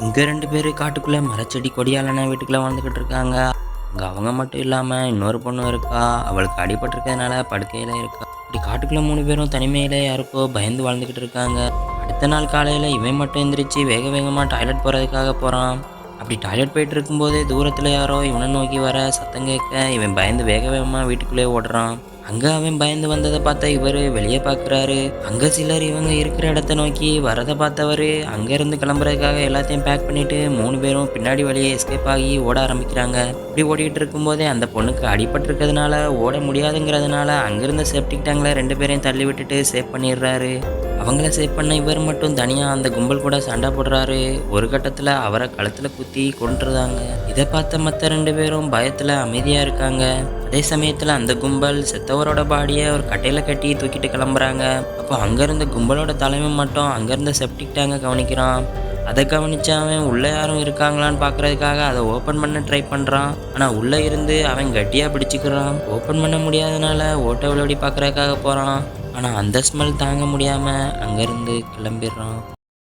இங்க 2 பேரு காட்டுக்குள்ள மரச்செடி கொடியாலான வீட்டுக்குள்ள வாழ்ந்துகிட்டு இருக்காங்க. அங்க அவங்க மட்டும் இல்லாம இன்னொரு பொண்ணும் இருக்கா. அவளுக்கு அடிபட்டிருக்கிறதுனால படுக்கையில இருக்கா. இப்படி காட்டுக்குள்ள 3 பேரும் தனிமையில யாருக்கோ பயந்து வாழ்ந்துகிட்டு இருக்காங்க. அடுத்த நாள் காலையில இவன் மட்டும் எந்திரிச்சு வேக வேகமா டாய்லெட் போறதுக்காக போறான். அப்படி டாய்லெட் போயிட்டு இருக்கும்போதே தூரத்துல யாரோ இவனை நோக்கி வர சத்தம் கேட்க இவன் பயந்து வேக வேகமா வீட்டுக்குள்ளே ஓடுறான். அங்க அவன் பயந்து வந்ததை பார்த்த இவரு வெளியே பாக்குறாரு. அங்க சிலர் இவங்க இருக்கிற இடத்த நோக்கி வரதை பார்த்தவரு அங்க இருந்து கிளம்புறதுக்காக எல்லாத்தையும் பேக் பண்ணிட்டு 3 பேரும் பின்னாடி வழியே எஸ்கேப் ஆகி ஓட ஆரம்பிக்கிறாங்க. இப்படி ஓடிட்டு இருக்கும்போதே அந்த பொண்ணுக்கு அடிபட்டு இருக்கிறதுனால ஓட முடியாதுங்கிறதுனால அங்கிருந்த சேஃப்டி டேங்க்ல 2 பேரையும் தள்ளி விட்டுட்டு சேவ் பண்ணிடுறாரு. அவங்கள சேவ் பண்ண இவர் மட்டும் தனியா அந்த கும்பல் கூட சண்டை போடுறாரு. ஒரு கட்டத்துல அவரை கழுத்துல குத்தி கொன்றுதாங்க. இதை பார்த்த மற்ற 2 பேரும் பயத்துல அமைதியா இருக்காங்க. அதே சமயத்துல அந்த கும்பல் செத்தவரோட பாடியை ஒரு கட்டையில கட்டி தூக்கிட்டு கிளம்புறாங்க. அப்போ அங்க இருந்த கும்பலோட தலைமை மட்டும் அங்க இருந்த செப்டிக் டேங்கை கவனிக்கிறான். அதை கவனிச்சு அவன் உள்ள யாரும் இருக்காங்களான்னு பாக்குறதுக்காக அதை ஓபன் பண்ண ட்ரை பண்றான். ஆனா உள்ள இருந்து அவன் கட்டியா பிடிச்சுக்கிறான். ஓபன் பண்ண முடியாதனால ஓட்ட விளையாடி பாக்குறதுக்காக போறான். ஆனா அந்த ஸ்மெல் தாங்க முடியாம அங்கிருந்து கிளம்பிடுறான்.